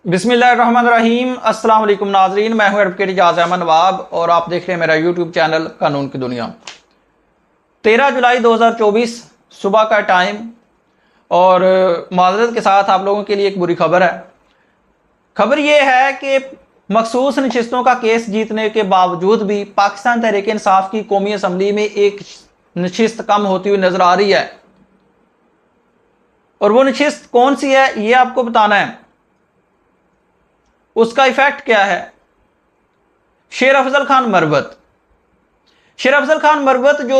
बिस्मिल्लाहिर्रहमानिर्रहीम। अस्सलाम वालेकुम नाजरीन, मैं हूं एडवोकेट इजाज़ अहमद नवाब और आप देख रहे हैं मेरा यूट्यूब चैनल कानून की दुनिया। 13 जुलाई 2024 सुबह का टाइम और माज़रत के साथ आप लोगों के लिए एक बुरी खबर है। खबर यह है कि मखसूस नशिस्तों का केस जीतने के बावजूद भी पाकिस्तान तहरीक इंसाफ की कौमी असम्बली में एक नशिस्त कम होती हुई नजर आ रही है और वो नशिस्त कौन सी है ये आपको बताना है। उसका इफेक्ट क्या है? शेर अफजल खान मरवत। शेर अफजल खान मरवत जो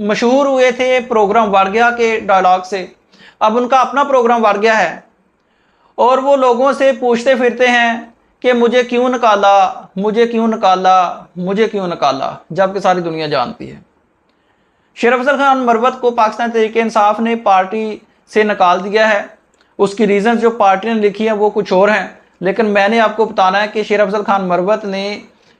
मशहूर हुए थे प्रोग्राम वारगया के डायलॉग से, अब उनका अपना प्रोग्राम वारगया है और वो लोगों से पूछते फिरते हैं कि मुझे क्यों निकाला, मुझे क्यों निकाला, मुझे क्यों निकाला, जबकि सारी दुनिया जानती है। शेर अफजल खान मरवत को पाकिस्तान तहरीक इंसाफ ने पार्टी से निकाल दिया है। उसकी रीजन जो पार्टी ने लिखी है वो कुछ और हैं, लेकिन मैंने आपको बताना है कि शेर अफजल खान मरवत ने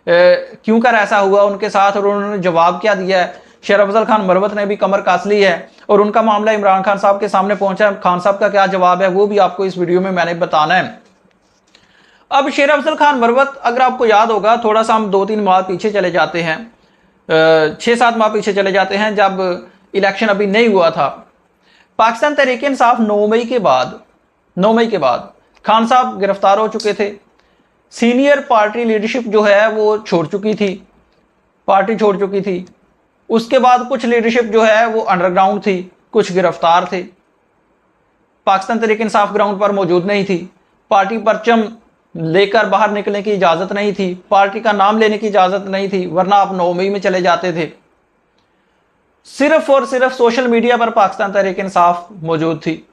क्यों कर ऐसा हुआ उनके साथ और उन्होंने जवाब क्या दिया है। शेर अफजल खान मरवत ने भी कमर कस ली है और उनका मामला इमरान खान साहब के सामने पहुंचा है। खान साहब का क्या जवाब है वो भी आपको इस वीडियो में मैंने बताना है। अब शेर अफजल खान मरवत, अगर आपको याद होगा, थोड़ा सा हम 2-3 माह पीछे चले जाते हैं, 6-7 माह पीछे चले जाते हैं, जब इलेक्शन अभी नहीं हुआ था। पाकिस्तान तहरीक इंसाफ 9 मई के बाद खान साहब गिरफ्तार हो चुके थे। सीनियर पार्टी लीडरशिप जो है वो छोड़ चुकी थी, पार्टी छोड़ चुकी थी। उसके बाद कुछ लीडरशिप जो है वो अंडरग्राउंड थी, कुछ गिरफ्तार थे। पाकिस्तान तहरीक इंसाफ ग्राउंड पर मौजूद नहीं थी। पार्टी परचम लेकर बाहर निकलने की इजाज़त नहीं थी, पार्टी का नाम लेने की इजाज़त नहीं थी, वरना आप 9 मई में चले जाते थे। सिर्फ और सिर्फ सोशल मीडिया पर पाकिस्तान तहरीक इंसाफ मौजूद थी।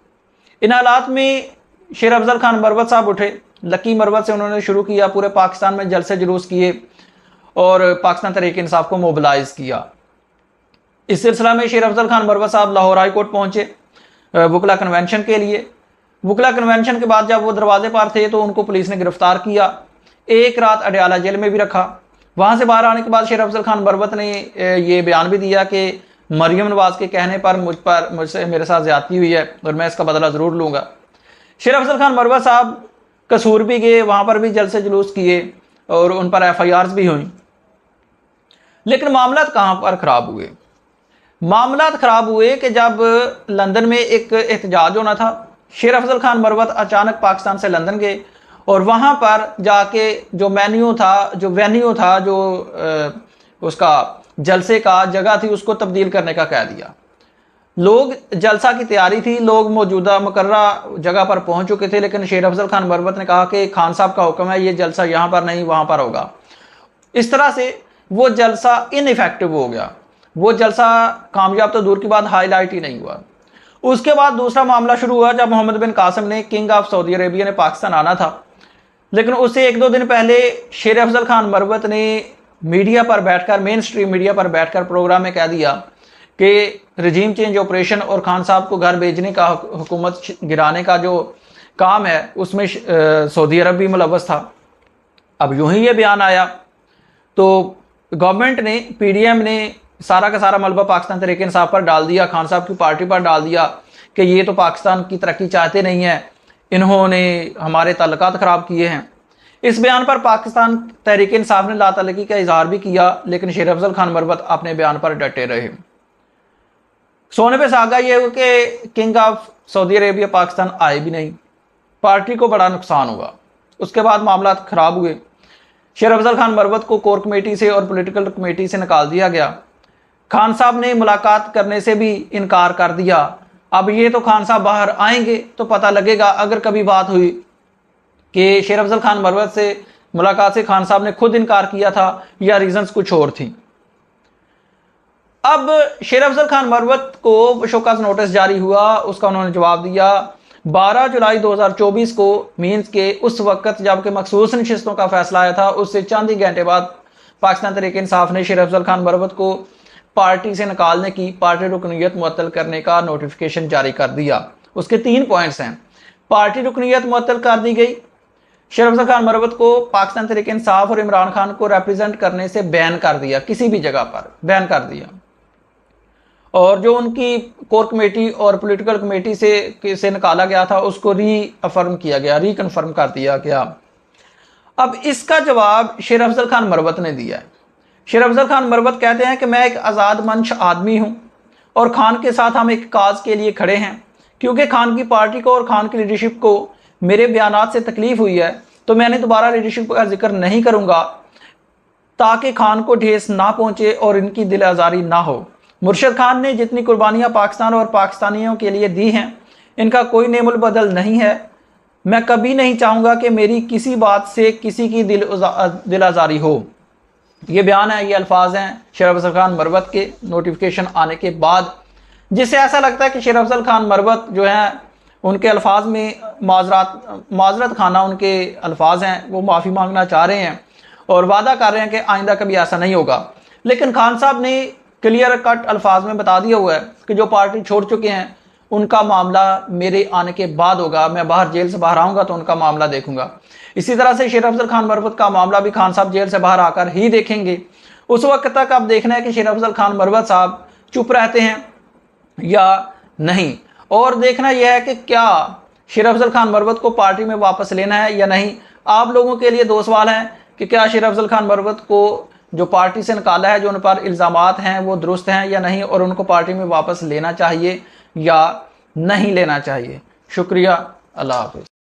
इन हालात में शेर अफजल खान मरवत साहब उठे। लकी मरवत से उन्होंने शुरू किया, पूरे पाकिस्तान में जलसे जुलूस किए और पाकिस्तान तहरीक इंसाफ को मोबिलाइज किया। इस सिलसिला में शेर अफजल खान मरवत साहब लाहौर हाई कोर्ट पहुंचे वकला कन्वेंशन के लिए। वकला कन्वेंशन के बाद जब वो दरवाजे पर थे तो उनको पुलिस ने गिरफ्तार किया, एक रात अडयाला जेल में भी रखा। वहां से बाहर आने के बाद शेर अफजल खान मरवत ने ये बयान भी दिया कि मरियम नवाज के कहने पर मुझसे मेरे साथ ज्यादती हुई है और मैं इसका बदला जरूर लूंगा। शेर अफजल खान मरवत साहब कसूर भी गए, वहां पर भी जलसे जुलूस किए और उन पर FIRs भी हुई। लेकिन मामला कहां पर खराब हुए? मामला खराब हुए कि जब लंदन में एक एहतजाज होना था, शेर अफजल खान मरवत अचानक पाकिस्तान से लंदन गए और वहां पर जाके जो वेन्यू था, जो उसका जलसे का जगह थी, उसको तब्दील करने का कह दिया। लोग जलसा की तैयारी थी, लोग मौजूदा मुकर्रा जगह पर पहुंच चुके थे, लेकिन शेर अफजल खान मरवत ने कहा कि खान साहब का हुक्म है, ये जलसा यहां पर नहीं वहां पर होगा। इस तरह से वो जलसा इनइफेक्टिव हो गया। वो जलसा कामयाब तो दूर की बात, हाईलाइट ही नहीं हुआ। उसके बाद दूसरा मामला शुरू हुआ जब मोहम्मद बिन कासिम ने, किंग ऑफ सऊदी अरेबिया ने पाकिस्तान आना था, लेकिन उससे 1-2 दिन पहले शेर अफजल खान मरवत ने मीडिया पर बैठकर, मेन स्ट्रीम मीडिया पर बैठकर प्रोग्राम में कह दिया कि रजीम चेंज ऑपरेशन और खान साहब को घर भेजने का, हुकूमत गिराने का जो काम है उसमें सऊदी अरब भी मुलव्वस था। अब यूं ही ये बयान आया तो गवर्नमेंट ने, PDM ने सारा का सारा मलबा पाकिस्तान तहरीक इंसाफ पर डाल दिया, खान साहब की पार्टी पर डाल दिया कि ये तो पाकिस्तान की तरक्की चाहते नहीं है, इन्होंने हमारे ताल्लुकात ख़राब किए हैं। इस बयान पर पाकिस्तान तहरीक इंसाफ ने लातल्लुकी का इजहार भी किया, लेकिन शेर अफजल खान मरवत अपने बयान पर डटे रहे। सोने पे सागा ये हो कि king of Saudi Arabia Pakistan आए भी नहीं, पार्टी को बड़ा नुकसान हुआ। उसके बाद मामला खराब हुए। शेर अफजल खान मरवत को कोर कमेटी से और पॉलिटिकल कमेटी से निकाल दिया गया। खान साहब ने मुलाकात करने से भी इनकार कर दिया। अब ये तो खान साहब बाहर आएंगे तो पता लगेगा, अगर कभी बात हुई कि शेर अफजल खान मरवत से मुलाकात से खान साहब ने खुद इनकार किया था या रीजंस कुछ और थी। अब शेर अफजल खान मरवत को शोकॉज नोटिस जारी हुआ, उसका उन्होंने जवाब दिया 12 जुलाई 2024 को, मीन्स के उस वक्त जबकि मखसूस नशिस्तों का फैसला आया था, उससे चंद ही घंटे बाद पाकिस्तान तहरीक इंसाफ ने शेर अफजल खान मरवत को पार्टी से निकालने की, पार्टी रुकनीयत मुअत्तल करने का नोटिफिकेशन जारी कर दिया। उसके 3 पॉइंट्स हैं। पार्टी रुकनीयत मुअत्तल कर दी गई, शेर अफजल खान मरवत को पाकिस्तान तहरीक इंसाफ और इमरान खान को रिप्रेजेंट करने से बैन कर दिया, किसी भी जगह पर बैन कर दिया, और जो उनकी कोर कमेटी और पॉलिटिकल कमेटी से निकाला गया था उसको रीअफर्म किया गया, रिकन्फर्म कर दिया गया। अब इसका जवाब शेर अफजल खान मरवत ने दिया है। शेर अफजल खान मरवत कहते हैं कि मैं एक आज़ाद मंश आदमी हूँ और खान के साथ हम एक काज के लिए खड़े हैं। क्योंकि खान की पार्टी को और खान की लीडरशिप को मेरे बयानात से तकलीफ हुई है तो मैंने दोबारा लीडरशिप का जिक्र नहीं करूँगा ताकि खान को ठेस ना पहुँचे और इनकी दिल आज़ारी ना हो। मुर्शद खान ने जितनी कुर्बानियाँ पाकिस्तान और पाकिस्तानियों के लिए दी हैं इनका कोई नेमुल बदल नहीं है। मैं कभी नहीं चाहूँगा कि मेरी किसी बात से किसी की दिल आज़ारी हो। ये बयान है, ये अल्फाज हैं शेर अफजल खान मरवत के नोटिफिकेशन आने के बाद, जिससे ऐसा लगता है कि शेर अफजल खान मरवत जो हैं उनके अल्फाज में माजरत खाना उनके अल्फाज हैं, वो माफ़ी मांगना चाह रहे हैं और वादा कर रहे हैं कि आइंदा कभी ऐसा नहीं होगा। लेकिन खान साहब ने क्लियर कट अल्फाज में बता दिया हुआ है कि जो पार्टी छोड़ चुके हैं उनका मामला मेरे आने के बाद होगा, मैं बाहर जेल से बाहर आऊँगा तो उनका मामला देखूंगा। इसी तरह से शेर अफजल खान मरवत का मामला भी खान साहब जेल से बाहर आकर ही देखेंगे। उस वक्त तक अब देखना है कि शेर अफजल खान मरवत साहब चुप रहते हैं या नहीं, और देखना यह है कि क्या शेर अफजल खान मरवत को पार्टी में वापस लेना है या नहीं। आप लोगों के लिए दो सवाल हैं कि क्या शेर अफजल खान मरवत को जो पार्टी से निकाला है, जो उन पर इल्ज़ामात हैं वो दुरुस्त हैं या नहीं, और उनको पार्टी में वापस लेना चाहिए या नहीं लेना चाहिए। शुक्रिया, अल्लाह हाफ़िज़।